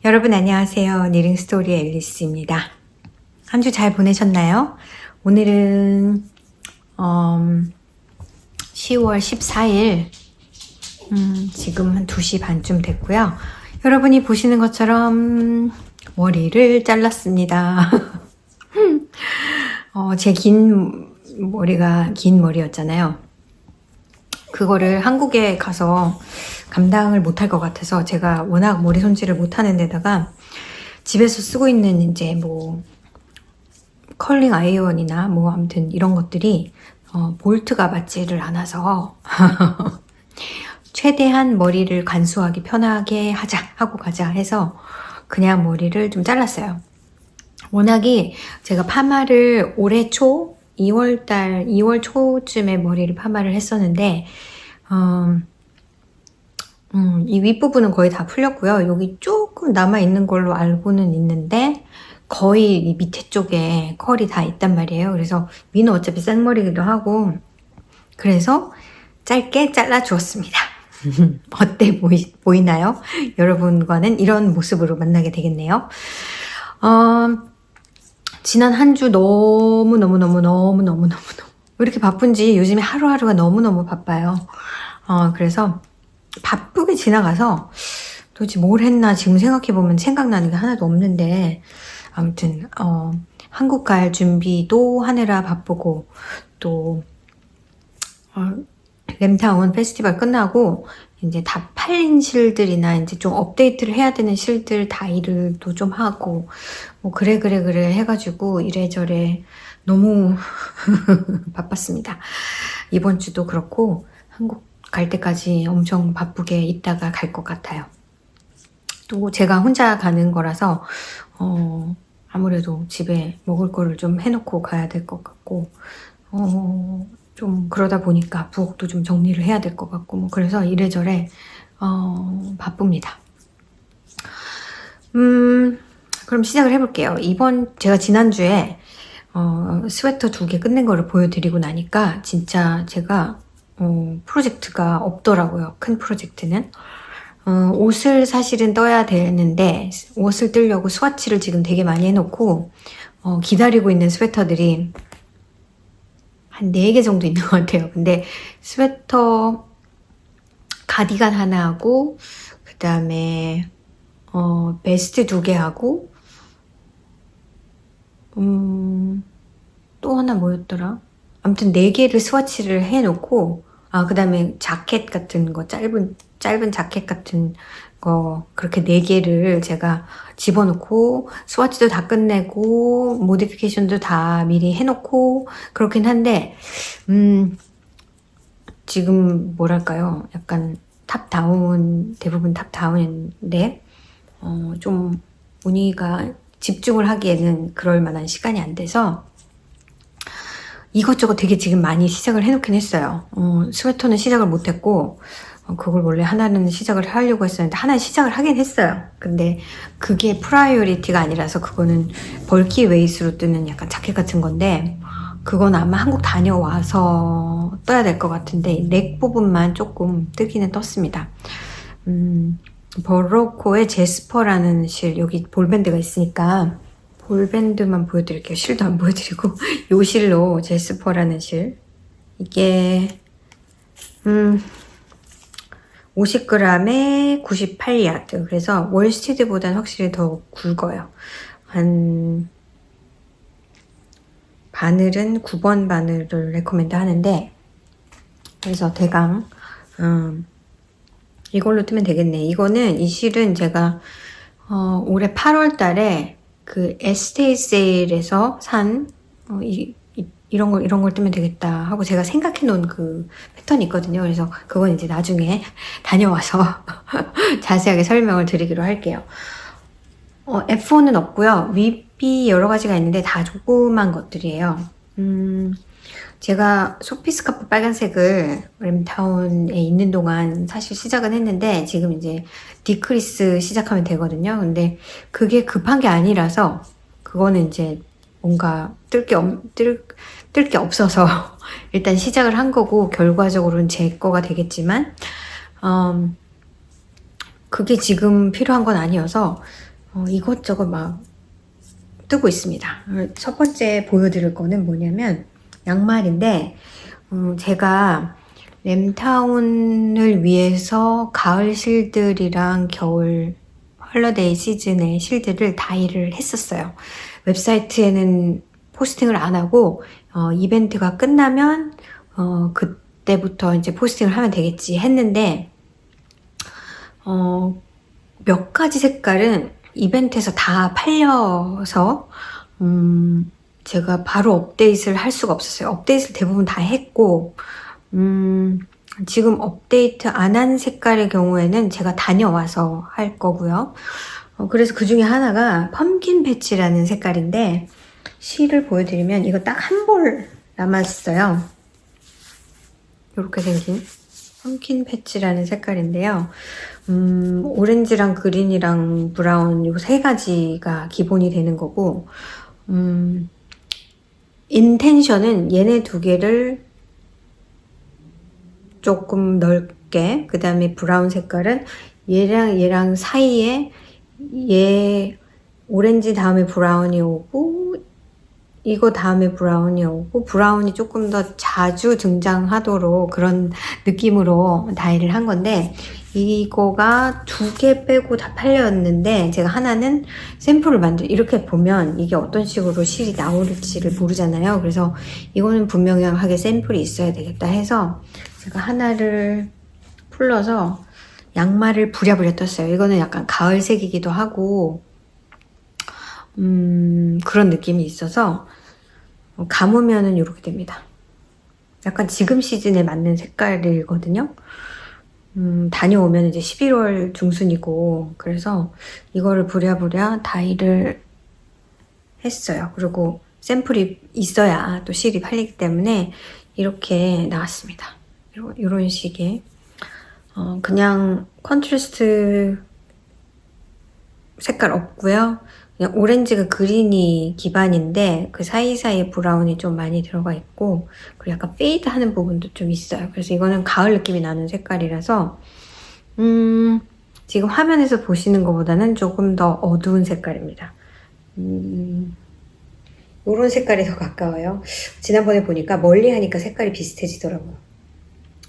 여러분 안녕하세요. 니링스토리의 앨리스입니다. 한 주 잘 보내셨나요? 오늘은 10월 14일 지금 한 2시 반쯤 됐고요. 여러분이 보시는 것처럼 머리를 잘랐습니다. 제 긴 머리였잖아요. 그거를 한국에 가서 감당을 못할 것 같아서 제가 워낙 머리 손질을 못하는 데다가 집에서 쓰고 있는 이제 컬링 아이언이나 아무튼 이런 것들이 볼트가 맞지를 않아서 최대한 머리를 간소하게 편하게 하고 가자 해서 그냥 머리를 좀 잘랐어요. 워낙에 제가 파마를 올해 초 2월 초쯤에 머리를 파마를 했었는데 이 윗부분은 거의 다 풀렸고요. 여기 조금 남아있는 걸로 알고는 있는데 거의 이 밑에 쪽에 컬이 다 있단 말이에요. 그래서 위는 어차피 생머리기도 하고 그래서 짧게 잘라주었습니다. 어때 보이나요? 여러분과는 이런 모습으로 만나게 되겠네요. 지난 한 주 너무너무 왜 이렇게 바쁜지 요즘에 하루하루가 너무너무 바빠요. 그래서 바쁘게 지나가서 도대체 뭘 했나 지금 생각해보면 생각나는 게 하나도 없는데 아무튼 한국 갈 준비도 하느라 바쁘고 또 램타운 페스티벌 끝나고 이제 다 팔린 실들이나 이제 좀 업데이트를 해야 되는 실들 다 일도 좀 하고 그래 해가지고 이래저래 너무 바빴습니다. 이번 주도 그렇고 한국 갈 때까지 엄청 바쁘게 있다가 갈 것 같아요. 또 제가 혼자 가는 거라서 아무래도 집에 먹을 거를 좀 해놓고 가야 될 것 같고 좀 그러다 보니까 부엌도 좀 정리를 해야 될 것 같고 그래서 이래저래 바쁩니다. 그럼 시작을 해볼게요. 제가 지난주에 스웨터 2개 끝낸 거를 보여드리고 나니까 진짜 제가 프로젝트가 없더라고요. 큰 프로젝트는. 옷을 사실은 떠야 되는데 옷을 뜨려고 스와치를 지금 되게 많이 해놓고 기다리고 있는 스웨터들이 한 4개 정도 있는 것 같아요. 근데 스웨터 가디건 하나 하고 그 다음에 베스트 2개 하고 또 하나 뭐였더라? 아무튼 4개를 스와치를 해놓고 그 다음에 자켓 같은 거 짧은 자켓 같은 거 그렇게 4개를 제가 집어넣고 스와치도 다 끝내고 모디피케이션도 다 미리 해놓고 그렇긴 한데 지금 뭐랄까요? 약간 대부분 탑다운인데 좀 문의가 집중을 하기에는 그럴 만한 시간이 안 돼서 이것저것 되게 지금 많이 시작을 해놓긴 했어요. 스웨터는 시작을 못했고 그걸 원래 하나는 시작을 하려고 했었는데 하나는 시작을 하긴 했어요. 근데 그게 프라이어리티가 아니라서 그거는 벌키 웨이스로 뜨는 약간 자켓 같은 건데 그건 아마 한국 다녀와서 떠야 될 것 같은데 넥 부분만 조금 뜨기는 떴습니다. 버로코의 제스퍼라는 실, 여기 볼밴드가 있으니까 볼밴드만 보여드릴게요. 실도 안 보여드리고 요 실로 제스퍼라는 실, 이게 50g에 98야드, 그래서 월스티드보다는 확실히 더 굵어요. 바늘은 9번 바늘을 레코멘드 하는데 그래서 대강 이걸로 뜨면 되겠네. 이 실은 제가 올해 8월 달에 그 에스테이 세일에서 산 이런 걸 뜨면 되겠다 하고 제가 생각해 놓은 그 패턴이 있거든요. 그래서 그건 이제 나중에 다녀와서 자세하게 설명을 드리기로 할게요. F4는 없고요. 윗이 여러 가지가 있는데 다 조그만 것들이에요. 제가 소피 스카프 빨간색을 램타운에 있는 동안 사실 시작은 했는데 지금 이제 디크리스 시작하면 되거든요. 근데 그게 급한 게 아니라서 그거는 이제 뭔가 뜰 게 없어서 일단 시작을 한 거고 결과적으로는 제 거가 되겠지만 그게 지금 필요한 건 아니어서 이것저것 막 뜨고 있습니다. 첫 번째 보여드릴 거는 뭐냐면 양말인데 제가 램타운을 위해서 가을 실들이랑 겨울 헐러데이 시즌의 실들을 다이를 했었어요. 웹사이트에는 포스팅을 안 하고 이벤트가 끝나면 그때부터 이제 포스팅을 하면 되겠지 했는데 몇 가지 색깔은 이벤트에서 다 팔려서 제가 바로 업데이트를 할 수가 없었어요. 업데이트를 대부분 다 했고 지금 업데이트 안 한 색깔의 경우에는 제가 다녀와서 할 거고요. 그래서 그 중에 하나가 펌킨 패치라는 색깔인데 실을 보여드리면 이거 딱 한 볼 남았어요. 이렇게 생긴 펌킨 패치라는 색깔인데요. 오렌지랑 그린이랑 브라운 요 세 가지가 기본이 되는 거고 인텐션은 얘네 두 개를 조금 넓게, 그 다음에 브라운 색깔은 얘랑 사이에 얘 오렌지 다음에 브라운이 오고 이거 다음에 브라운이 오고 브라운이 조금 더 자주 등장하도록 그런 느낌으로 다이를 한 건데 이거가 두 개 빼고 다 팔렸는데 제가 하나는 샘플을 이렇게 보면 이게 어떤 식으로 실이 나올지를 모르잖아요. 그래서 이거는 분명하게 샘플이 있어야 되겠다 해서 제가 하나를 풀러서 양말을 부랴부랴 떴어요. 이거는 약간 가을색이기도 하고 그런 느낌이 있어서 감으면은 이렇게 됩니다. 약간 지금 시즌에 맞는 색깔이거든요. 다녀오면 이제 11월 중순이고 그래서 이거를 부랴부랴 다이를 했어요. 그리고 샘플이 있어야 또 실이 팔리기 때문에 이렇게 나왔습니다. 이런 식의 그냥 컨트라스트 색깔 없고요. 그냥 오렌지가 그린이 기반인데 그 사이사이에 브라운이 좀 많이 들어가 있고 그리고 약간 페이드하는 부분도 좀 있어요. 그래서 이거는 가을 느낌이 나는 색깔이라서 지금 화면에서 보시는 것보다는 조금 더 어두운 색깔입니다. 이런 색깔이 더 가까워요. 지난번에 보니까 멀리 하니까 색깔이 비슷해지더라고요.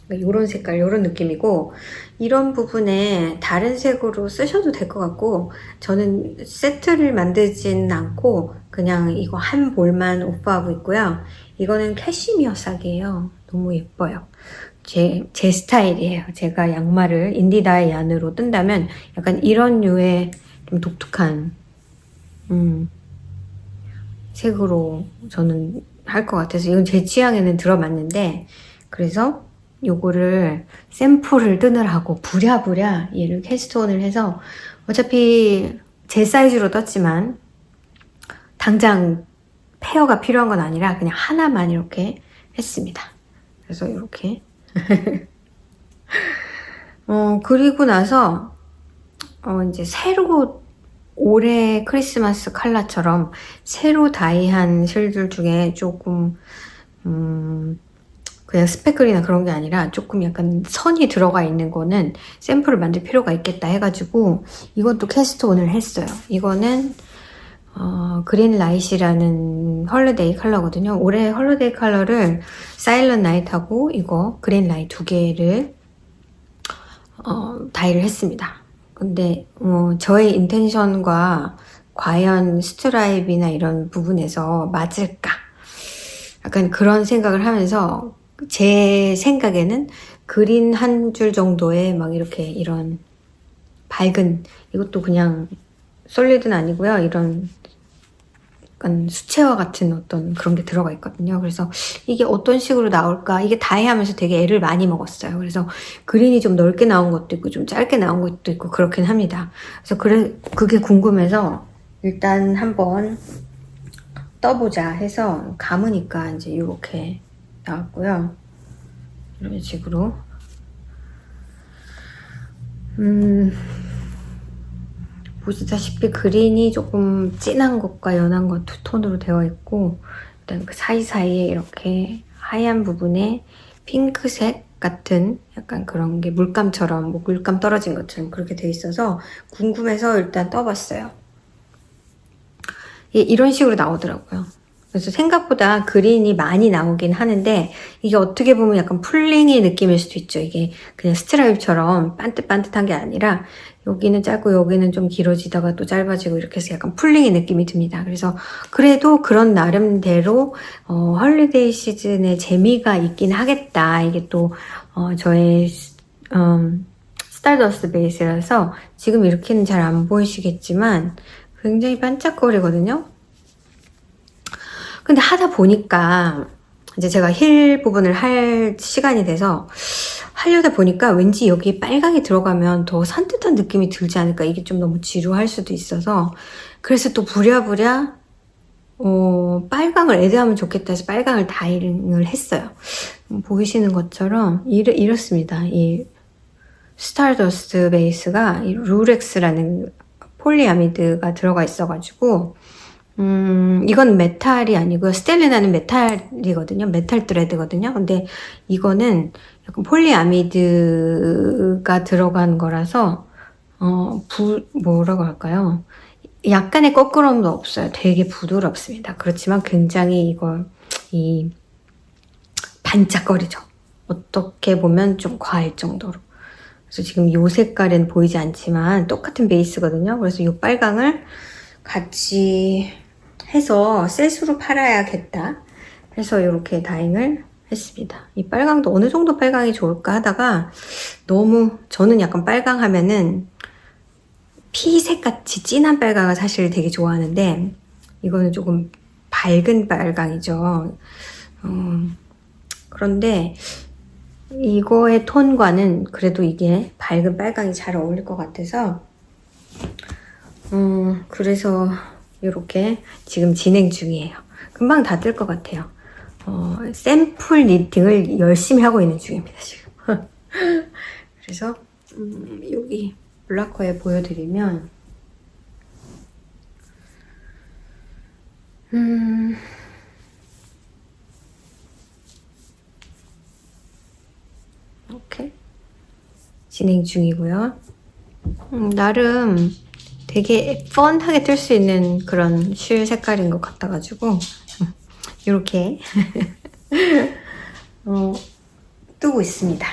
이런 색깔, 이런 느낌이고 이런 부분에 다른 색으로 쓰셔도 될 것 같고 저는 세트를 만들진 않고 그냥 이거 한 볼만 오프하고 있고요. 이거는 캐시미어 싹이에요. 너무 예뻐요. 제 스타일이에요. 제가 양말을 인디다이 안으로 뜬다면 약간 이런 류의 좀 독특한 색으로 저는 할 것 같아서 이건 제 취향에는 들어맞는데 그래서 요거를 샘플을 뜨느라고 부랴부랴 얘를 캐스트온을 해서 어차피 제 사이즈로 떴지만 당장 페어가 필요한 건 아니라 그냥 하나만 이렇게 했습니다. 그래서 이렇게 그리고 나서 이제 새로 올해 크리스마스 컬러처럼 새로 다이한 실들 중에 조금 그냥 스패클이나 그런 게 아니라 조금 약간 선이 들어가 있는 거는 샘플을 만들 필요가 있겠다 해가지고 이것도 캐스트온을 했어요. 이거는 그린 라이트라는 헐리데이 컬러거든요. 올해 헐리데이 컬러를 사일런 나이트하고 이거 그린 라이트 두 개를 다이를 했습니다. 근데 저의 인텐션과 과연 스트라이프나 이런 부분에서 맞을까? 약간 그런 생각을 하면서 제 생각에는 그린 한 줄 정도의 막 이렇게 이런 밝은 이것도 그냥 솔리드는 아니고요. 이런 약간 수채화 같은 어떤 그런 게 들어가 있거든요. 그래서 이게 어떤 식으로 나올까? 이게 다이하면서 되게 애를 많이 먹었어요. 그래서 그린이 좀 넓게 나온 것도 있고 좀 짧게 나온 것도 있고 그렇긴 합니다. 그래서 그게 궁금해서 일단 한번 떠보자 해서 감으니까 이제 이렇게 나왔고요. 이런 식으로 보시다시피 그린이 조금 진한 것과 연한 것 두 톤으로 되어 있고 일단 그 사이사이에 이렇게 하얀 부분에 핑크색 같은 약간 그런 게 물감처럼 물감 떨어진 것처럼 그렇게 돼 있어서 궁금해서 일단 떠봤어요. 이런 식으로 나오더라고요. 그래서 생각보다 그린이 많이 나오긴 하는데 이게 어떻게 보면 약간 풀링의 느낌일 수도 있죠. 이게 그냥 스트라이프처럼 반듯반듯한 게 아니라 여기는 짧고 여기는 좀 길어지다가 또 짧아지고 이렇게 해서 약간 풀링의 느낌이 듭니다. 그래서 그래도 그런 나름대로 헐리데이 시즌에 재미가 있긴 하겠다. 이게 또 저의 스타더스트 베이스라서 지금 이렇게는 잘 안 보이시겠지만 굉장히 반짝거리거든요. 근데 하다 보니까 이제 제가 힐 부분을 할 시간이 돼서 하려다 보니까 왠지 여기 빨강이 들어가면 더 산뜻한 느낌이 들지 않을까. 이게 좀 너무 지루할 수도 있어서 그래서 또 부랴부랴 빨강을 애드하면 좋겠다 해서 빨강을 다이링을 했어요. 보이시는 것처럼 이렇습니다. 이 스타더스트 베이스가 이 루렉스라는 폴리아미드가 들어가 있어가지고 이건 메탈이 아니고요. 스텔레나는 메탈이거든요. 메탈 드레드거든요. 근데 이거는 약간 폴리아미드가 들어간 거라서 뭐라고 할까요? 약간의 거꾸럼도 없어요. 되게 부드럽습니다. 그렇지만 굉장히 반짝거리죠. 어떻게 보면 좀 과할 정도로. 그래서 지금 이 색깔은 보이지 않지만 똑같은 베이스거든요. 그래서 이 빨강을 같이 해서 셋으로 팔아야겠다 해서 이렇게 다잉을 했습니다. 이 빨강도 어느 정도 빨강이 좋을까 하다가 너무 저는 약간 빨강 하면은 피색같이 진한 빨강을 사실 되게 좋아하는데 이거는 조금 밝은 빨강이죠. 그런데 이거의 톤과는 그래도 이게 밝은 빨강이 잘 어울릴 것 같아서 그래서 이렇게 지금 진행 중이에요. 금방 다 뜰 것 같아요. 샘플 니팅을 열심히 하고 있는 중입니다, 지금. 그래서 여기 블라커에 보여드리면 이렇게 진행 중이고요. 나름 되게 펀하게 뜰 수 있는 그런 실 색깔인 것 같아가지고 이렇게 뜨고 있습니다.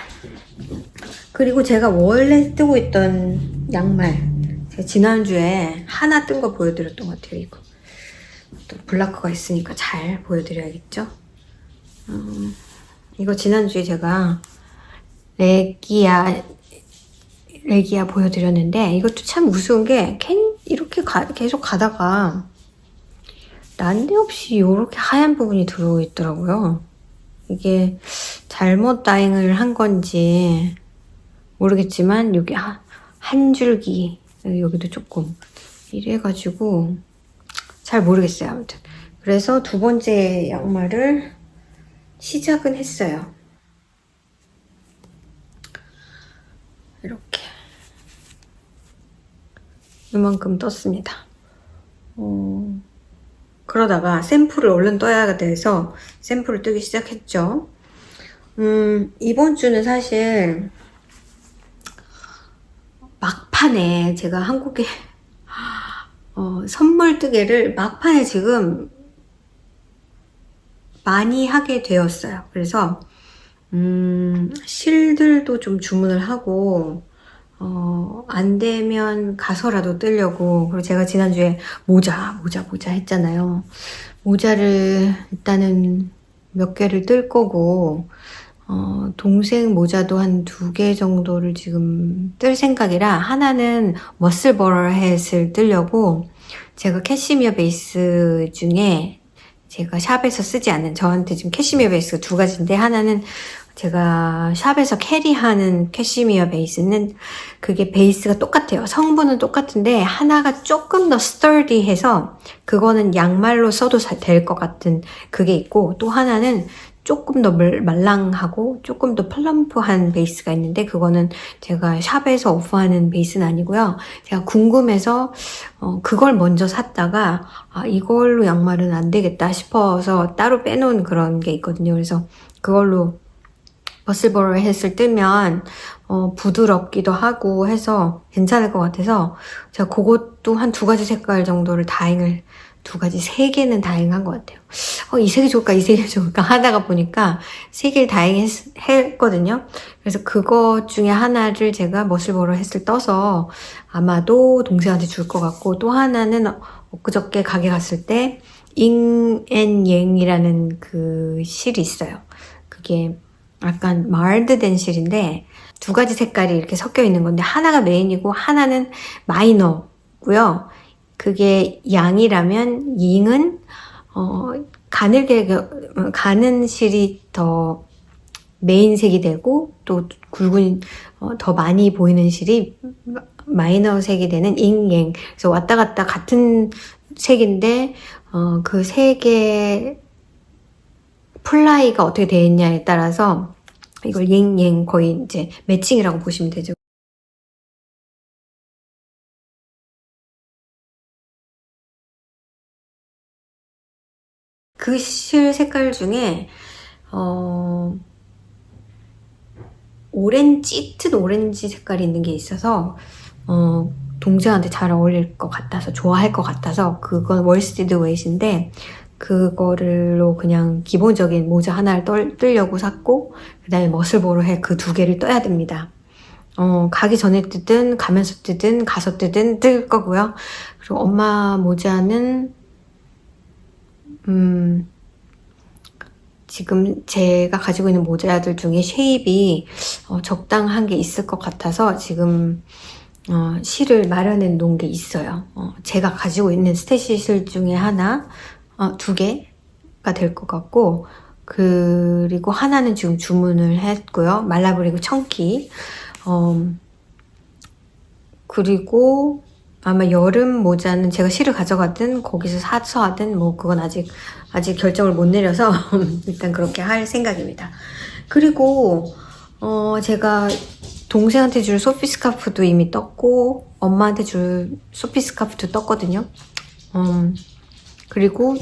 그리고 제가 원래 뜨고 있던 양말 제가 지난주에 하나 뜬 거 보여드렸던 것 같아요. 이거 또 블라커가 있으니까 잘 보여드려야겠죠. 이거 지난주에 제가 레기아 보여드렸는데 이것도 참 우스운 게 이렇게 계속 가다가 난데없이 이렇게 하얀 부분이 들어있더라고요. 이게 잘못 다잉을 한 건지 모르겠지만 여기 한 줄기 여기도 조금 이래가지고 잘 모르겠어요. 아무튼 그래서 두 번째 양말을 시작은 했어요. 이렇게 이만큼 떴습니다. 그러다가 샘플을 얼른 떠야 돼서 샘플을 뜨기 시작했죠. 이번 주는 사실 막판에 제가 한국에 선물 뜨개를 막판에 지금 많이 하게 되었어요. 그래서 실들도 좀 주문을 하고 안 되면 가서라도 뜨려고. 그리고 제가 지난주에 모자 했잖아요. 모자를 일단은 몇 개를 뜰 거고 동생 모자도 한 2개 정도를 지금 뜰 생각이라 하나는 머슬버러 햇을 뜨려고 제가 캐시미어 베이스 중에 제가 샵에서 쓰지 않는 저한테 지금 캐시미어 베이스가 2가지인데 하나는 제가 샵에서 캐리하는 캐시미어 베이스는 그게 베이스가 똑같아요. 성분은 똑같은데 하나가 조금 더 스터디해서 그거는 양말로 써도 될 것 같은 그게 있고 또 하나는 조금 더 말랑하고 조금 더 플럼프한 베이스가 있는데 그거는 제가 샵에서 오프하는 베이스는 아니고요. 제가 궁금해서 그걸 먼저 샀다가 이걸로 양말은 안 되겠다 싶어서 따로 빼놓은 그런 게 있거든요. 그래서 그걸로 머슬버러 햇을 뜨면 부드럽기도 하고 해서 괜찮을 것 같아서 제가 그것도 한 2가지 색깔 정도를 다행을 2가지, 3개는 다행한 것 같아요. 이 색이 좋을까 이 색이 좋을까 하다가 보니까 3개를 다행했거든요. 그래서 그것 중에 하나를 제가 머슬버러 햇을 떠서 아마도 동생한테 줄 것 같고, 또 하나는 엊그저께 가게 갔을 때 잉앤옅이라는 그 실이 있어요. 그게 약간 마르드된 실인데 2가지 색깔이 이렇게 섞여 있는 건데 하나가 메인이고 하나는 마이너고요. 그게 양이라면 잉은 가는 실이 더 메인색이 되고, 또 굵은 더 많이 보이는 실이 마이너 색이 되는 잉앵. 그래서 왔다 갔다 같은 색인데 그 3개 플라이가 어떻게 되어 있냐에 따라서 이걸 잉앵 거의 이제 매칭이라고 보시면 되죠. 그 실 색깔 중에 짙은 오렌지 색깔이 있는 게 있어서 동생한테 잘 어울릴 것 같아서, 좋아할 것 같아서, 그건 월스티드 웨이트인데 그거를로 그냥 기본적인 모자 하나를 뜨려고 샀고, 그 다음에 머슬버러 햇 그 2개를 떠야 됩니다. 가기 전에 뜨든 가면서 뜨든 가서 뜨든 뜰 거고요. 그리고 엄마 모자는 지금 제가 가지고 있는 모자들 중에 쉐입이 적당한 게 있을 것 같아서 지금 실을 마련해 놓은 게 있어요. 제가 가지고 있는 스테시 실 중에 하나, 2개가 될 것 같고, 그리고 하나는 지금 주문을 했고요. 말라브리고 청키. 그리고 아마 여름 모자는 제가 실을 가져가든 거기서 사서 하든 뭐 그건 아직 결정을 못 내려서 일단 그렇게 할 생각입니다. 그리고 제가 동생한테 줄 소피 스카프도 이미 떴고, 엄마한테 줄 소피 스카프도 떴거든요. 그리고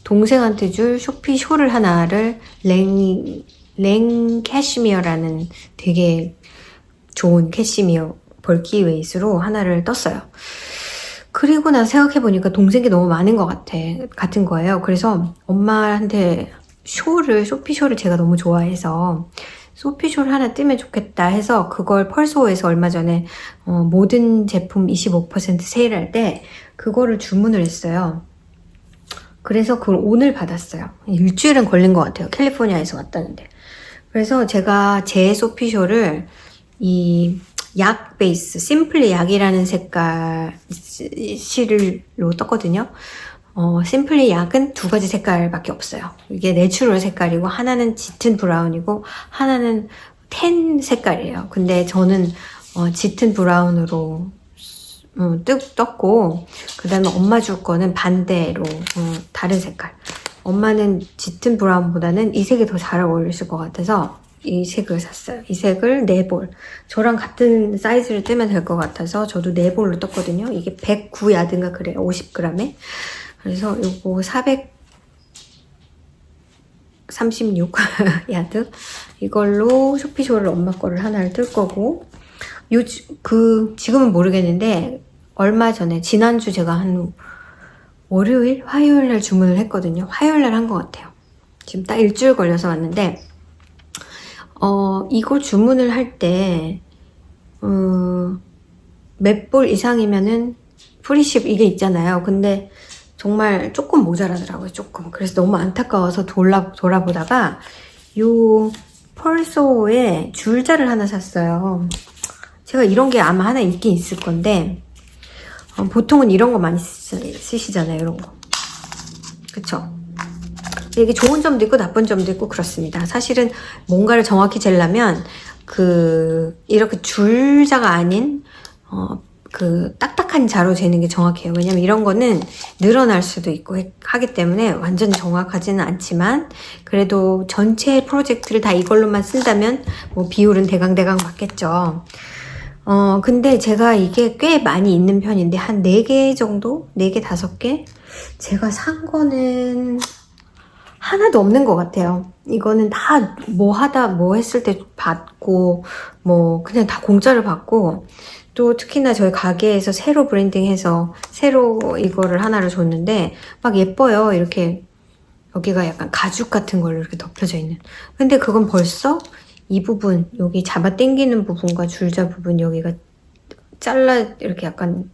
동생한테 줄 소피 숄을 하나를 랭 캐시미어라는 되게 좋은 캐시미어 벌키 웨이스로 하나를 떴어요. 그리고 나서 생각해보니까 동생이 너무 많은 것 같은 거예요. 그래서 엄마한테 소피 숄을 제가 너무 좋아해서 소피 숄 하나 뜨면 좋겠다 해서 그걸 펄소에서 얼마 전에 모든 제품 25% 세일할 때 그거를 주문을 했어요. 그래서 그걸 오늘 받았어요. 일주일은 걸린 것 같아요. 캘리포니아에서 왔다는데. 그래서 제가 제 소피 숄을 이 약 베이스, 심플리 약이라는 색깔 실로 떴거든요. 심플리 약은 2가지 색깔밖에 없어요. 이게 내추럴 색깔이고, 하나는 짙은 브라운이고, 하나는 텐 색깔이에요. 근데 저는 짙은 브라운으로 떴고, 그 다음에 엄마 줄 거는 반대로 다른 색깔. 엄마는 짙은 브라운보다는 이 색이 더 잘 어울리실 것 같아서 이 색을 샀어요. 이 색을 4볼. 저랑 같은 사이즈를 뜨면 될 것 같아서 저도 4볼로 떴거든요. 이게 109야드인가 그래요. 50g에. 그래서 이거 436야드. 이걸로 쇼피쇼를 엄마 거를 하나를 뜰 거고, 지금은 모르겠는데 얼마 전에 지난주 제가 한 월요일? 화요일 날 주문을 했거든요. 화요일 날 한 것 같아요. 지금 딱 일주일 걸려서 왔는데 이걸 주문을 할 때 몇 볼 이상이면은 프리십 이게 있잖아요. 근데 정말 조금 모자라더라고요. 조금. 그래서 너무 안타까워서 돌아보다가 요 펄소에 줄자를 하나 샀어요. 제가 이런 게 아마 하나 있긴 있을 건데 보통은 이런 거 많이 쓰시잖아요. 이런 거. 그쵸? 이게 좋은 점도 있고 나쁜 점도 있고 그렇습니다. 사실은 뭔가를 정확히 재려면 이렇게 줄자가 아닌 딱딱한 자로 재는 게 정확해요. 왜냐면 이런 거는 늘어날 수도 있고 하기 때문에 완전 정확하지는 않지만, 그래도 전체 프로젝트를 다 이걸로만 쓴다면 뭐 비율은 대강대강 맞겠죠. 근데 제가 이게 꽤 많이 있는 편인데 한 4개 정도? 4개, 5개? 제가 산 거는 하나도 없는 것 같아요. 이거는 다 뭐 했을 때 받고, 뭐, 그냥 다 공짜로 받고, 또 특히나 저희 가게에서 새로 브랜딩해서 새로 이거를 하나를 줬는데, 막 예뻐요. 이렇게, 여기가 약간 가죽 같은 걸로 이렇게 덮여져 있는. 근데 그건 벌써 이 부분, 여기 잡아 당기는 부분과 줄자 부분, 여기가 이렇게 약간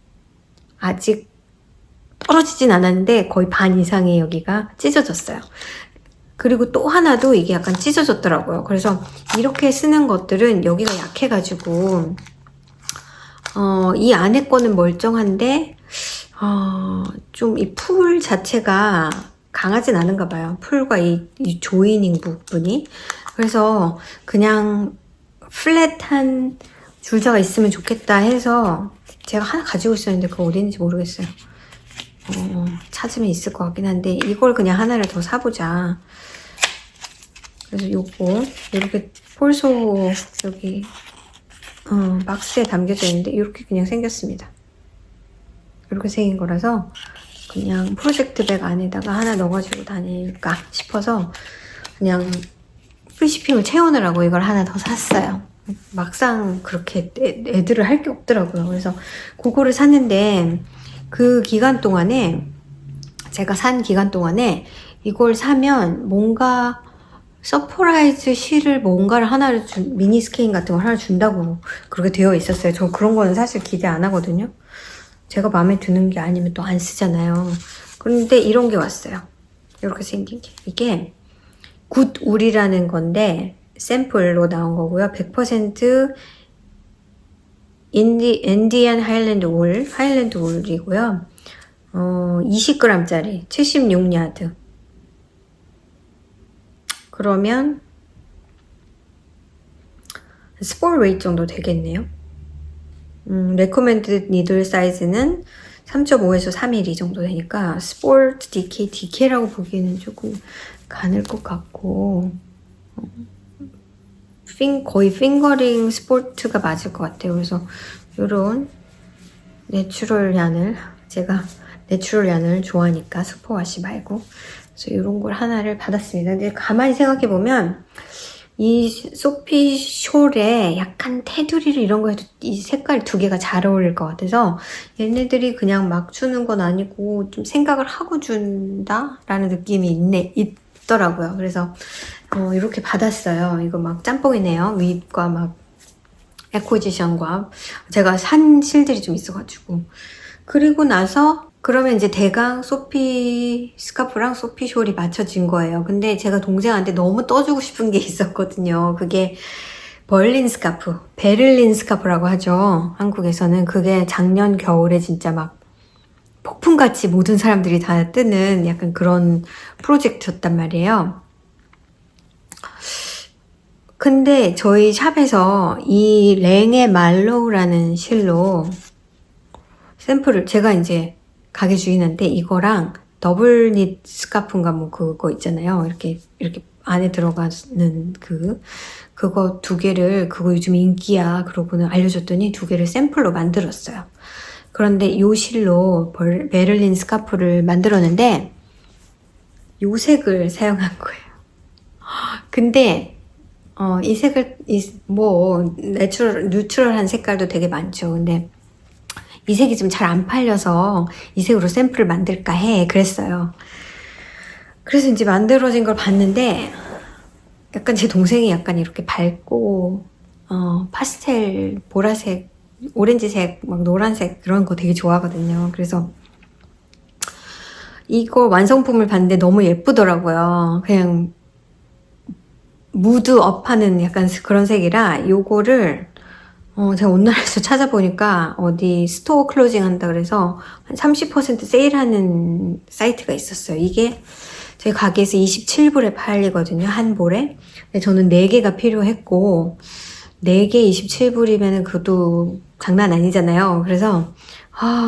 아직 떨어지진 않았는데 거의 반 이상의 여기가 찢어졌어요. 그리고 또 하나도 이게 약간 찢어졌더라고요. 그래서 이렇게 쓰는 것들은 여기가 약해가지고 이 안에 거는 멀쩡한데 좀 이 풀 자체가 강하진 않은가 봐요. 풀과 이 조이닝 부분이. 그래서 그냥 플랫한 줄자가 있으면 좋겠다 해서 제가 하나 가지고 있었는데 그거 어디 있는지 모르겠어요. 찾으면 있을 것 같긴 한데 이걸 그냥 하나를 더 사보자. 그래서 요거 이렇게 폴소 여기 박스에 담겨져 있는데 이렇게 그냥 생겼습니다. 이렇게 생긴 거라서 그냥 프로젝트백 안에다가 하나 넣어가지고 다닐까 싶어서 그냥 프리시핑을 채우느라고 이걸 하나 더 샀어요. 막상 그렇게 애들을 할 게 없더라고요. 그래서 그거를 샀는데 그 기간 동안에 제가 산 기간 동안에 이걸 사면 뭔가 서프라이즈 실을 뭔가를 하나를 미니 스케인 같은 걸 하나 준다고 그렇게 되어 있었어요. 저 그런 거는 사실 기대 안 하거든요. 제가 마음에 드는 게 아니면 또 안 쓰잖아요. 그런데 이런 게 왔어요. 이렇게 생긴 게. 이게 굿울이라는 건데 샘플로 나온 거고요. 100% 인디안 하일랜드 울이고요. 20g짜리 76야드. 그러면 스몰 웨이트 정도 되겠네요. 레코멘드 니들 사이즈는 3.5에서 3mm 정도 되니까 스포츠 DK라고 보기에는 조금 가늘 것 같고 거의 핑거링 스포츠가 맞을 것 같아요. 그래서 이런 내추럴 얀을 제가 내추럴 얀을 좋아하니까 슈퍼와시 말고 그래서 이런 걸 하나를 받았습니다. 근데 가만히 생각해보면 이 소피숄에 약간 테두리를 이런 거 해도 이 색깔 두 개가 잘 어울릴 것 같아서 얘네들이 그냥 막 주는 건 아니고 좀 생각을 하고 준다라는 느낌이 있더라고요. 그래서 이렇게 받았어요. 이거 막 짬뽕이네요. 윗과 막 에코지션과 제가 산 실들이 좀 있어가지고 그리고 나서 그러면 이제 대강 소피 스카프랑 소피 숄이 맞춰진 거예요. 근데 제가 동생한테 너무 떠주고 싶은 게 있었거든요. 그게 베를린 스카프라고 하죠. 한국에서는 그게 작년 겨울에 진짜 막 폭풍같이 모든 사람들이 다 뜨는 약간 그런 프로젝트였단 말이에요. 근데 저희 샵에서 이 랭의 말로우라는 실로 샘플을 제가 이제 가게 주인한테 이거랑 더블 닛 스카프인가 뭐 그거 있잖아요. 이렇게 안에 들어가는 그거 두 개를 그거 요즘 인기야 그러고는 알려줬더니 두 개를 샘플로 만들었어요. 그런데 요 실로 베를린 스카프를 만들었는데 요 색을 사용한 거예요. 근데 이 색을 뭐 뉴트럴한 색깔도 되게 많죠. 근데 이 색이 좀 잘 안 팔려서 이 색으로 샘플을 만들까 해 그랬어요. 그래서 이제 만들어진 걸 봤는데 약간 제 동생이 약간 이렇게 밝고 파스텔 보라색 오렌지색 막 노란색 그런 거 되게 좋아하거든요. 그래서 이거 완성품을 봤는데 너무 예쁘더라고요. 그냥 무드업하는 약간 그런 색이라 요거를 제가 온라인에서 찾아보니까 어디 스토어 클로징 한다 그래서 한 30% 세일하는 사이트가 있었어요. 이게 저희 가게에서 27불에 팔리거든요. 한 볼에. 근데 저는 4개가 필요했고 4개 27불이면 그것도 장난 아니잖아요. 그래서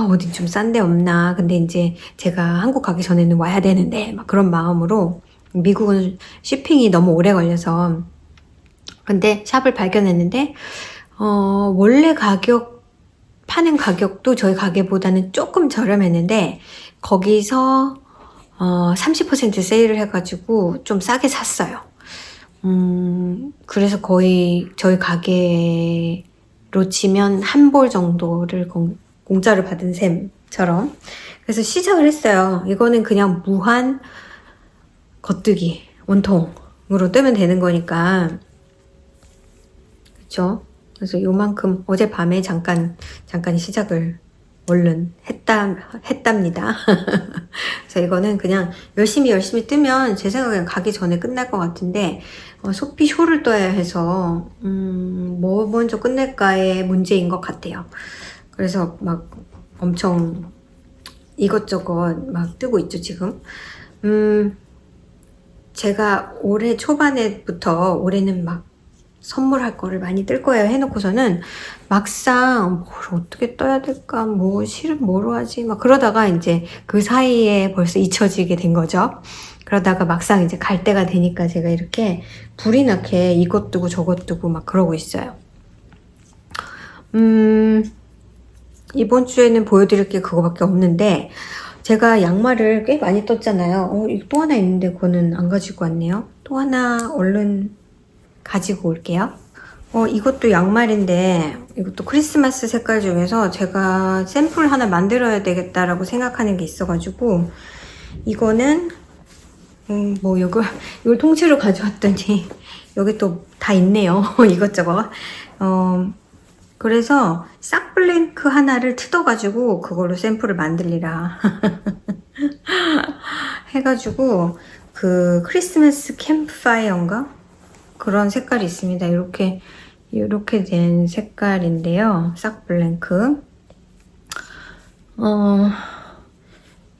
어디 좀 싼 데 없나. 근데 이제 제가 한국 가기 전에는 와야 되는데 막 그런 마음으로 미국은 shipping이 너무 오래 걸려서 근데 샵을 발견했는데 원래 파는 가격도 저희 가게보다는 조금 저렴했는데, 거기서, 30% 세일을 해가지고 좀 싸게 샀어요. 그래서 거의 저희 가게로 치면 한 벌 정도를 공짜로 받은 셈처럼. 그래서 시작을 했어요. 이거는 그냥 무한 겉뜨기 원통으로 뜨면 되는 거니까. 그쵸? 그래서 요만큼 어젯밤에 잠깐 시작을 얼른 했답니다. 그래서 이거는 그냥 열심히 뜨면 제 생각엔 가기 전에 끝날 것 같은데, 소피 쇼를 떠야 해서, 뭐 먼저 끝낼까의 문제인 것 같아요. 그래서 막 엄청 이것저것 막 뜨고 있죠, 지금. 제가 올해 초반에부터 올해는 막 선물할 거를 많이 뜰 거예요 해놓고서는 막상 뭘 어떻게 떠야 될까, 뭐 실은 뭐로 하지, 막 그러다가 이제 그 사이에 벌써 잊혀지게 된 거죠. 그러다가 막상 이제 갈 때가 되니까 제가 이렇게 불이 나게 이것 뜨고 저것 뜨고 막 그러고 있어요. 이번 주에는 보여드릴 게 그거밖에 없는데, 제가 양말을 꽤 많이 떴잖아요. 이거 또 하나 있는데 그거는 안 가지고 왔네요. 또 하나 얼른 가지고 올게요. 이것도 양말인데, 이것도 크리스마스 색깔 중에서 제가 샘플 하나 만들어야 되겠다라고 생각하는 게 있어가지고, 이거는 뭐 이걸 통째로 가져왔더니 여기 또 다 있네요. 이것저것. 그래서 싹블랭크 하나를 뜯어가지고 그걸로 샘플을 만들리라 해가지고, 그 크리스마스 캠프파이어인가? 그런 색깔이 있습니다. 이렇게 된 색깔인데요. 싹블랭크.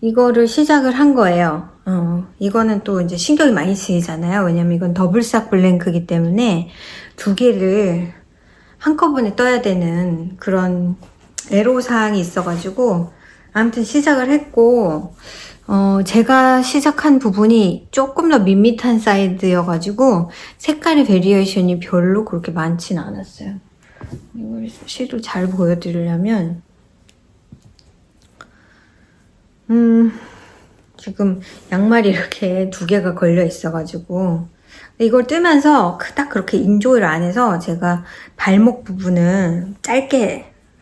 이거를 시작을 한 거예요. 이거는 또 이제 신경이 많이 쓰이잖아요. 왜냐면 이건 더블 싹블랭크이기 때문에 두 개를 한꺼번에 떠야 되는 그런 애로사항이 있어가지고, 아무튼 시작을 했고, 제가 시작한 부분이 조금 더 밋밋한 사이드여가지고 색깔의 베리에이션이 별로 그렇게 많진 않았어요. 이걸 실로 잘 보여드리려면, 지금 양말이 이렇게 두 개가 걸려 있어가지고, 이걸 뜨면서 딱 그렇게 인조를 안 해서 제가 발목 부분은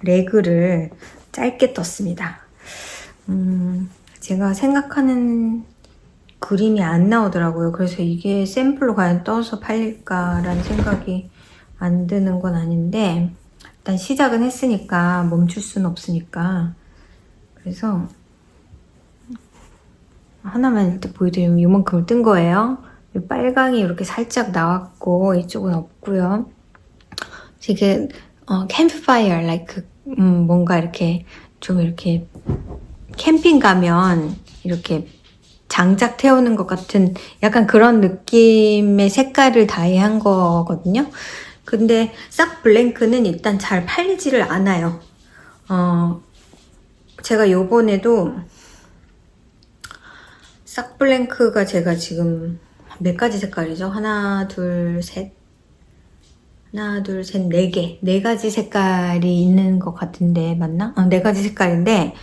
레그를 짧게 떴습니다. 제가 생각하는 그림이 안 나오더라고요. 그래서 이게 샘플로 과연 떠서 팔릴까라는 생각이 안 드는 건 아닌데, 일단 시작은 했으니까 멈출 수는 없으니까. 그래서 하나만 일단 보여드리면 이만큼을 뜬 거예요. 빨강이 이렇게 살짝 나왔고 이쪽은 없고요. 이게 캠프파이어, like 뭔가 이렇게 좀 이렇게 캠핑 가면 이렇게 장작 태우는 것 같은 약간 그런 느낌의 색깔을 다해한 거거든요. 근데 싹블랭크는 일단 잘 팔리지를 않아요. 제가 요번에도 싹블랭크가 제가 지금 몇 가지 색깔이죠? 하나, 둘, 셋, 네 개. 네 가지 색깔이 있는 것 같은데, 맞나? 네 가지 색깔인데,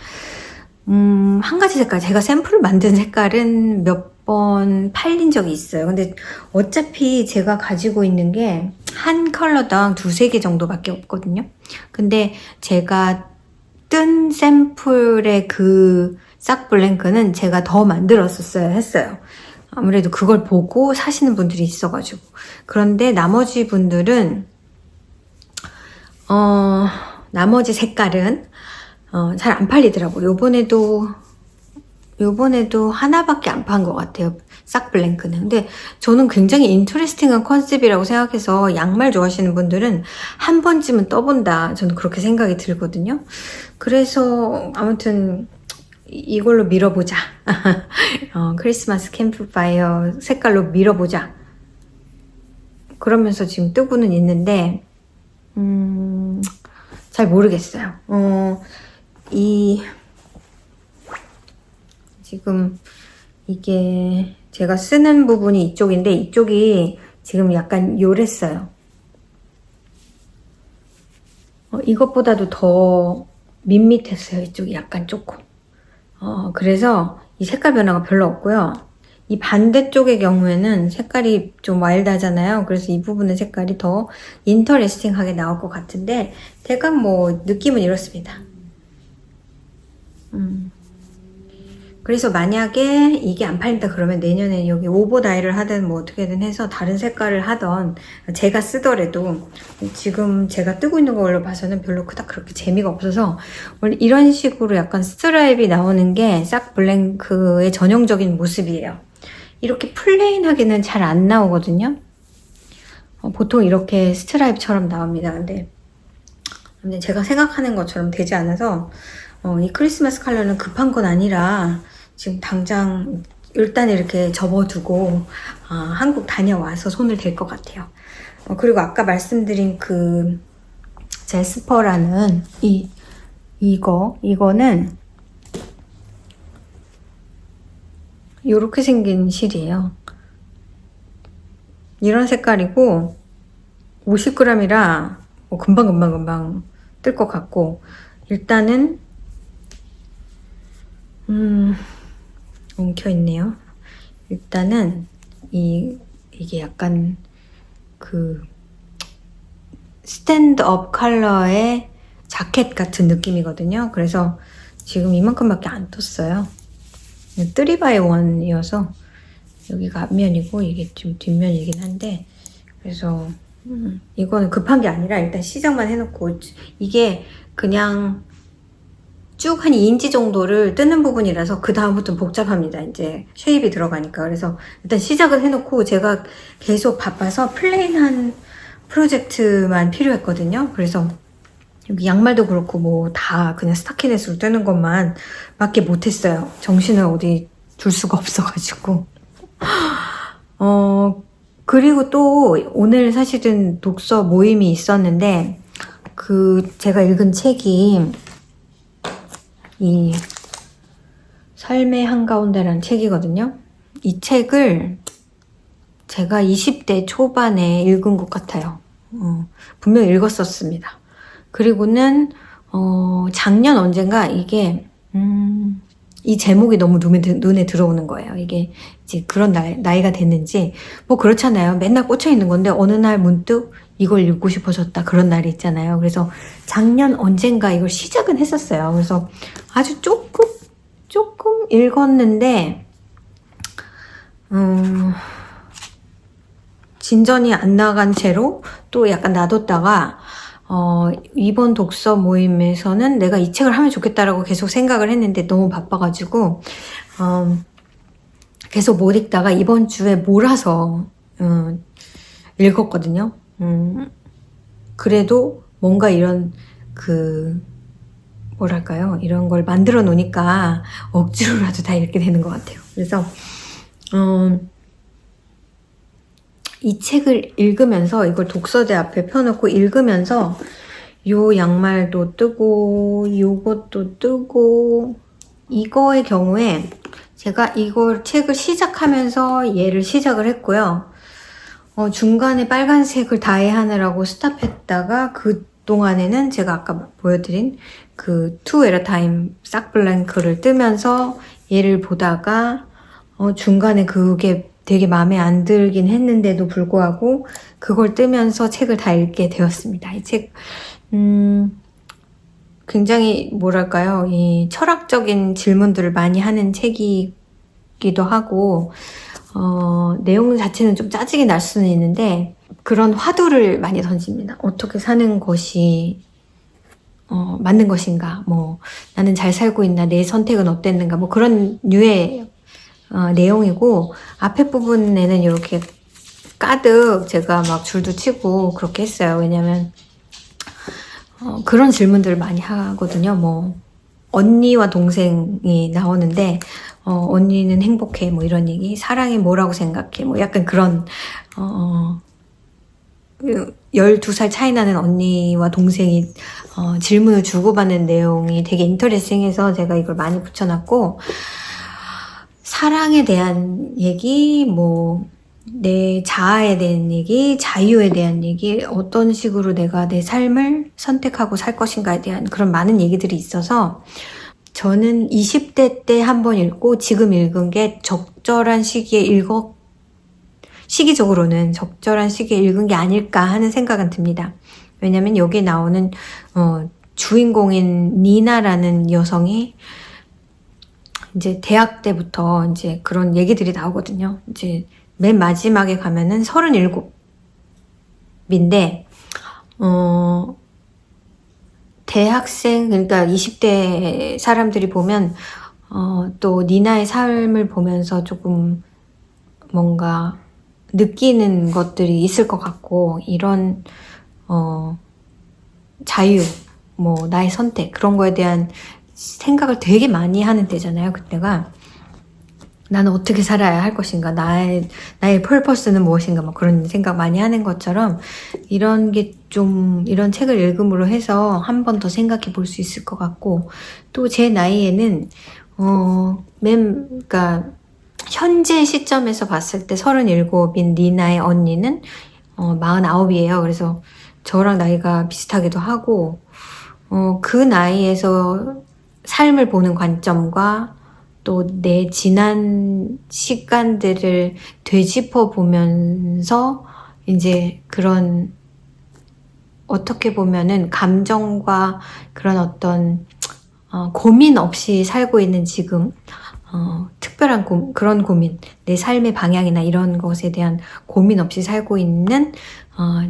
한 가지 색깔, 제가 샘플을 만든 색깔은 몇 번 팔린 적이 있어요. 근데 어차피 제가 가지고 있는 게 한 컬러당 두세 개 정도밖에 없거든요. 근데 제가 뜬 샘플의 그 싹블랭크는 제가 더 만들었었어야 했어요. 아무래도 그걸 보고 사시는 분들이 있어가지고. 그런데 나머지 분들은 나머지 색깔은 잘 안 팔리더라고요. 요번에도 하나밖에 안 판 것 같아요. 싹블랭크는. 근데 저는 굉장히 인터레스팅한 컨셉이라고 생각해서 양말 좋아하시는 분들은 한 번쯤은 떠본다. 저는 그렇게 생각이 들거든요. 그래서 아무튼 이걸로 밀어보자. 크리스마스 캠프파이어 색깔로 밀어보자. 그러면서 지금 뜨고는 있는데, 잘 모르겠어요. 지금 이게 제가 쓰는 부분이 이쪽인데, 이쪽이 지금 약간 요랬어요. 이것보다도 더 밋밋했어요. 이쪽이 약간 조금. 그래서 이 색깔 변화가 별로 없고요. 이 반대쪽의 경우에는 색깔이 좀 와일드하잖아요. 그래서 이 부분의 색깔이 더 인터레스팅하게 나올 것 같은데 대강 뭐 느낌은 이렇습니다. 그래서 만약에 이게 안 팔린다 그러면 내년에 여기 오버다이를 하든 뭐 어떻게든 해서 다른 색깔을 하던 제가 쓰더라도 지금 제가 뜨고 있는 걸로 봐서는 별로 그닥 그렇게 재미가 없어서 원래 이런 식으로 약간 스트라이프이 나오는 게 싹 블랭크의 전형적인 모습이에요. 이렇게 플레인하게는 잘 안 나오거든요. 보통 이렇게 스트라이프처럼 나옵니다. 근데 제가 생각하는 것처럼 되지 않아서 이 크리스마스 컬러는 급한 건 아니라 지금 당장 일단 이렇게 접어두고 한국 다녀와서 손을 댈 것 같아요. 그리고 아까 말씀드린 그 제스퍼라는 이거는 이렇게 생긴 실이에요. 이런 색깔이고 50g이라 금방 뜰 것 같고 일단은 엉켜있네요. 일단은 이게 약간 그 스탠드업 컬러의 자켓 같은 느낌이거든요. 그래서 지금 이만큼밖에 안 떴어요. 3x1이어서 여기가 앞면이고 이게 좀 뒷면이긴 한데 그래서 이거는 급한 게 아니라 일단 시작만 해놓고 이게 그냥 쭉 한 2인치 정도를 뜨는 부분이라서 그 다음부터는 복잡합니다. 이제 쉐입이 들어가니까. 그래서 일단 시작을 해놓고 제가 계속 바빠서 플레인한 프로젝트만 필요했거든요. 그래서 여기 양말도 그렇고 뭐 다 그냥 스타키넷으로 뜨는 것만 밖에 못했어요. 정신을 어디 둘 수가 없어가지고. 그리고 또 오늘 사실은 독서 모임이 있었는데 제가 읽은 책이 이 삶의 한가운데라는 책이거든요. 이 책을 제가 20대 초반에 읽은 것 같아요. 분명히 읽었었습니다. 그리고는 작년 언젠가 이게 이 제목이 너무 눈에 들어오는 거예요. 이게 이제 그런 나이가 됐는지 뭐 그렇잖아요. 맨날 꽂혀 있는 건데 어느 날 문득 이걸 읽고 싶어졌다 그런 날이 있잖아요. 그래서 작년 언젠가 이걸 시작은 했었어요. 그래서 아주 조금 읽었는데 진전이 안 나간 채로 또 약간 놔뒀다가 이번 독서 모임에서는 내가 이 책을 하면 좋겠다라고 계속 생각을 했는데 너무 바빠가지고 계속 못 읽다가 이번 주에 몰아서 읽었거든요. 그래도 뭔가 이런 뭐랄까요? 이런 걸 만들어 놓으니까 억지로라도 다 읽게 되는 것 같아요. 그래서 이 책을 읽으면서 이걸 독서대 앞에 펴놓고 읽으면서 요 양말도 뜨고 요것도 뜨고 이거의 경우에 제가 이걸 책을 시작하면서 얘를 시작을 했고요. 중간에 빨간색을 다해하느라고 스탑했다가 그 동안에는 제가 아까 보여드린 그 투 에러 타임 싹 블랭크를 뜨면서 얘를 보다가 중간에 그게 되게 마음에 안 들긴 했는데도 불구하고 그걸 뜨면서 책을 다 읽게 되었습니다. 이 책 굉장히 뭐랄까요, 이 철학적인 질문들을 많이 하는 책이기도 하고 내용 자체는 좀 짜증이 날 수는 있는데 그런 화두를 많이 던집니다. 어떻게 사는 것이 맞는 것인가, 뭐 나는 잘 살고 있나, 내 선택은 어땠는가, 뭐 그런 류의 내용이고 앞에 부분에는 이렇게 가득 제가 막 줄도 치고 그렇게 했어요. 왜냐면 그런 질문들을 많이 하거든요. 뭐 언니와 동생이 나오는데 언니는 행복해, 뭐 이런 얘기, 사랑이 뭐라고 생각해, 뭐 약간 그런 12살 차이 나는 언니와 동생이 질문을 주고받는 내용이 되게 인터레스팅해서 제가 이걸 많이 붙여놨고, 사랑에 대한 얘기, 뭐 내 자아에 대한 얘기, 자유에 대한 얘기, 어떤 식으로 내가 내 삶을 선택하고 살 것인가에 대한 그런 많은 얘기들이 있어서 저는 20대 때 한 번 읽고 지금 읽은 게 적절한 시기에 시기적으로는 적절한 시기에 읽은 게 아닐까 하는 생각은 듭니다. 왜냐면 여기에 나오는 주인공인 니나라는 여성이 이제 대학 때부터 이제 그런 얘기들이 나오거든요. 이제 맨 마지막에 가면은 37인데 대학생, 그러니까 20대 사람들이 보면 또 니나의 삶을 보면서 조금 뭔가 느끼는 것들이 있을 것 같고, 이런 자유, 뭐 나의 선택, 그런 거에 대한 생각을 되게 많이 하는 때잖아요. 그때가 나는 어떻게 살아야 할 것인가, 나의 펄퍼스는 무엇인가, 막 그런 생각 많이 하는 것처럼, 이런 책을 읽음으로 해서 한 번 더 생각해 볼 수 있을 것 같고, 또 제 나이에는 그러니까 현재 시점에서 봤을 때 37인 니나의 언니는 49이에요. 그래서 저랑 나이가 비슷하기도 하고, 그 나이에서 삶을 보는 관점과 또 내 지난 시간들을 되짚어 보면서 이제 그런, 어떻게 보면은 감정과 그런 어떤 고민 없이 살고 있는 지금, 특별한 그런 고민, 내 삶의 방향이나 이런 것에 대한 고민 없이 살고 있는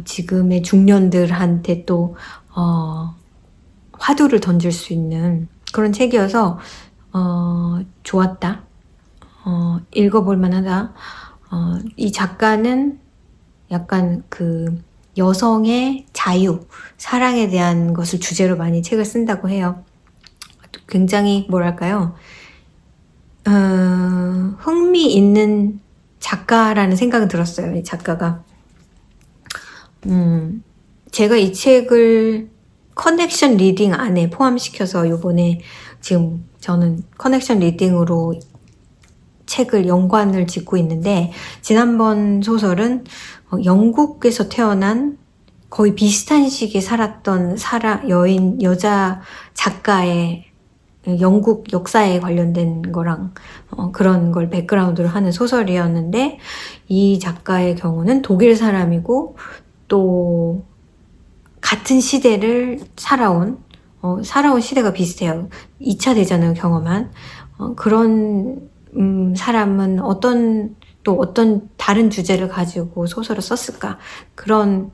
지금의 중년들한테 또 화두를 던질 수 있는 그런 책이어서 좋았다. 읽어볼 만하다. 이 작가는 약간 그 여성의 자유, 사랑에 대한 것을 주제로 많이 책을 쓴다고 해요. 굉장히 뭐랄까요? 흥미있는 작가라는 생각은 들었어요. 이 작가가. 제가 이 책을 커넥션 리딩 안에 포함시켜서 요번에 지금 저는 커넥션 리딩으로 책을 연관을 짓고 있는데, 지난번 소설은 영국에서 태어난 거의 비슷한 시기에 살았던 여자 작가의 영국 역사에 관련된 거랑 그런 걸 백그라운드로 하는 소설이었는데, 이 작가의 경우는 독일 사람이고 또 같은 시대를 살아온 시대가 비슷해요. 2차 대전을 경험한 그런 사람은 어떤 다른 주제를 가지고 소설을 썼을까, 그런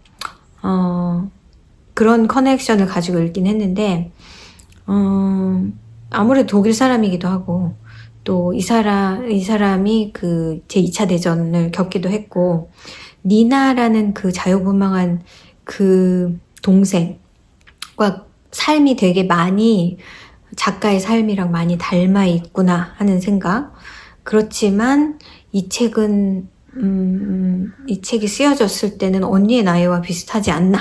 커넥션을 가지고 읽긴 했는데, 아무래도 독일 사람이기도 하고, 또 이 사람이 그 제2차 대전을 겪기도 했고, 니나라는 그 자유분방한 그 동생과 삶이 되게 많이 작가의 삶이랑 많이 닮아 있구나 하는 생각. 그렇지만 이 책이 쓰여졌을 때는 언니의 나이와 비슷하지 않나,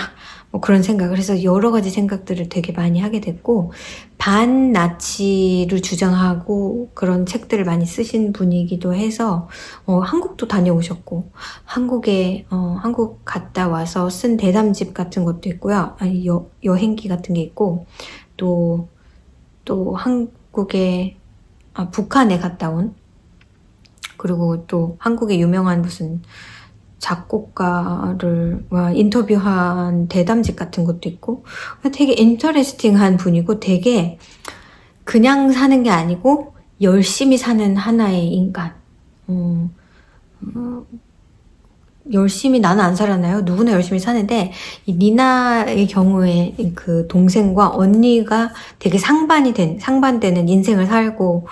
뭐 그런 생각을 해서 여러 가지 생각들을 되게 많이 하게 됐고, 반나치를 주장하고 그런 책들을 많이 쓰신 분이기도 해서 한국도 다녀오셨고, 한국 갔다 와서 쓴 대담집 같은 것도 있고요. 아니, 여행기 같은 게 있고, 또 북한에 갔다 온, 그리고 또 한국의 유명한 무슨 작곡가를 인터뷰한 대담집 같은 것도 있고, 되게 인터레스팅한 분이고, 되게 그냥 사는 게 아니고 열심히 사는 하나의 인간. 열심히, 나는 안 살았나요? 누구나 열심히 사는데, 이 니나의 경우에 그 동생과 언니가 되게 상반되는 인생을 살고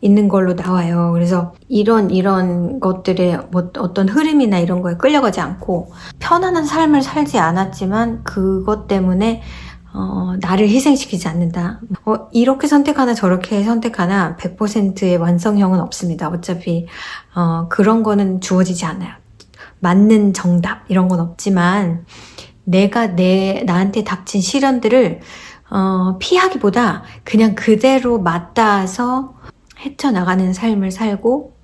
있는 걸로 나와요. 그래서 이런 것들의 어떤 흐름이나 이런 거에 끌려가지 않고, 편안한 삶을 살지 않았지만 그것 때문에 나를 희생시키지 않는다. 이렇게 선택하나 저렇게 선택하나 100%의 완성형은 없습니다. 어차피 그런 거는 주어지지 않아요. 맞는 정답 이런 건 없지만, 내가 나한테 닥친 시련들을 피하기보다 그냥 그대로 맞닿아서 헤쳐나가는 삶을 살고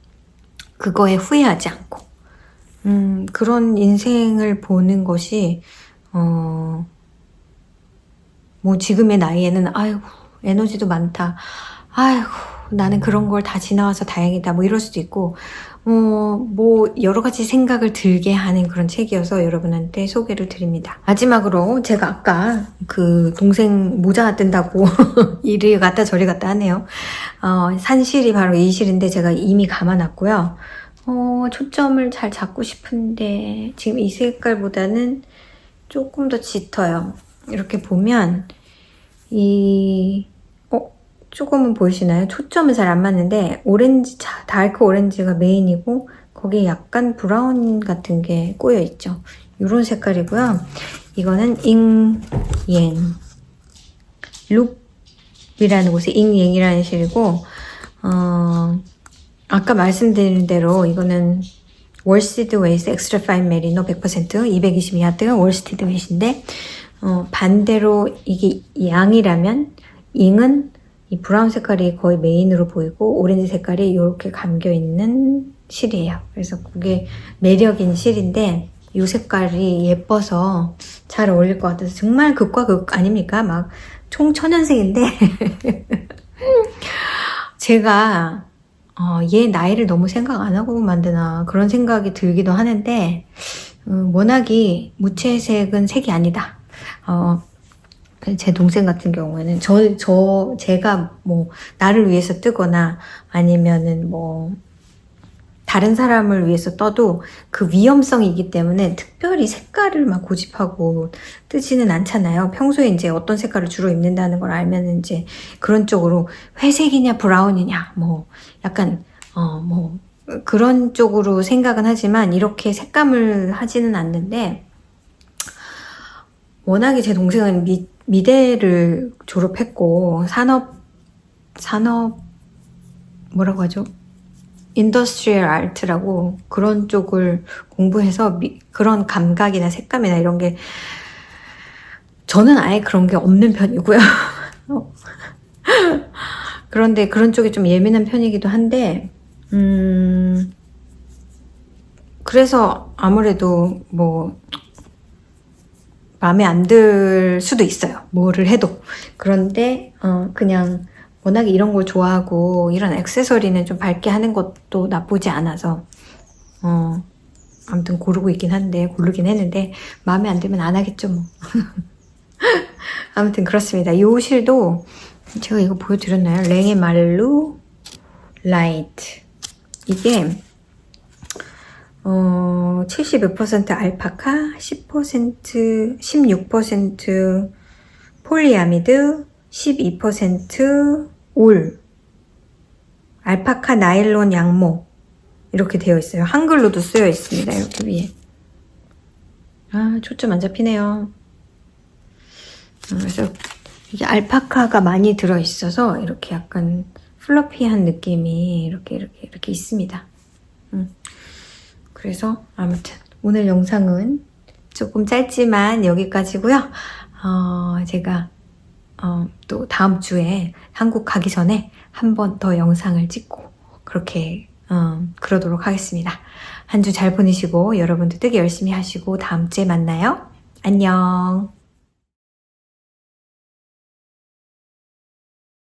그거에 후회하지 않고, 그런 인생을 보는 것이 뭐 지금의 나이에는 아이고 에너지도 많다, 아이고, 나는 그런 걸 다 지나와서 다행이다. 뭐 이럴 수도 있고, 뭐 여러 가지 생각을 들게 하는 그런 책이어서 여러분한테 소개를 드립니다. 마지막으로 제가 아까 그 동생 모자 뜬다고 이리 갔다 저리 갔다 하네요. 산 실이 바로 이 실인데 제가 이미 감아놨고요. 초점을 잘 잡고 싶은데 지금 이 색깔보다는 조금 더 짙어요. 이렇게 보면 조금은 보이시나요? 초점은 잘 안 맞는데 오렌지, 다크 오렌지가 메인이고 거기에 약간 브라운 같은 게 꼬여 있죠. 이런 색깔이고요. 이거는 잉옌 룩이라는 곳에 잉옌이라는 실이고 아까 말씀드린 대로 이거는 월스티드 웨이스 엑스트라 파인 메리노 100% 222야드 월스티드 웨이스인데 반대로 이게 양이라면 잉은 이 브라운 색깔이 거의 메인으로 보이고 오렌지 색깔이 이렇게 감겨있는 실이에요. 그래서 그게 매력인 실인데 이 색깔이 예뻐서 잘 어울릴 것 같아서 정말 극과 극 아닙니까? 막 총천연색인데 제가 얘 나이를 너무 생각 안 하고 만드나 그런 생각이 들기도 하는데 워낙이 무채색은 색이 아니다. 제 동생 같은 경우에는 제가 뭐 나를 위해서 뜨거나 아니면은 뭐 다른 사람을 위해서 떠도 그 위험성이 있기 때문에 특별히 색깔을 막 고집하고 뜨지는 않잖아요. 평소에 이제 어떤 색깔을 주로 입는다는 걸 알면 이제 그런 쪽으로 회색이냐 브라운이냐 뭐 약간 뭐 그런 쪽으로 생각은 하지만 이렇게 색감을 하지는 않는데 워낙에 제 동생은 미대를 졸업했고 산업 뭐라고 하죠? 인더스트리얼 아트라고 그런 쪽을 공부해서 그런 감각이나 색감이나 이런 게 저는 아예 그런 게 없는 편이고요. 그런데 그런 쪽이 좀 예민한 편이기도 한데 그래서 아무래도 뭐 마음에 안 들 수도 있어요. 뭐를 해도. 그런데 그냥 워낙에 이런 걸 좋아하고 이런 액세서리는 좀 밝게 하는 것도 나쁘지 않아서 아무튼 고르긴 했는데 마음에 안 들면 안 하겠죠 뭐. 아무튼 그렇습니다. 이 실도 제가 이거 보여드렸나요? 랭의 말루 라이트 이게 75% 알파카, 16% 폴리아미드, 12% 올, 알파카 나일론 양모 이렇게 되어 있어요. 한글로도 쓰여 있습니다. 이렇게 위에. 초점 안 잡히네요. 그래서 이게 알파카가 많이 들어있어서 이렇게 약간 플러피한 느낌이 이렇게 있습니다. 그래서 아무튼 오늘 영상은 조금 짧지만 여기까지고요. 제가 또 다음 주에 한국 가기 전에 한 번 더 영상을 찍고 그렇게 그러도록 하겠습니다. 한 주 잘 보내시고 여러분도 뜨기 열심히 하시고 다음 주에 만나요. 안녕.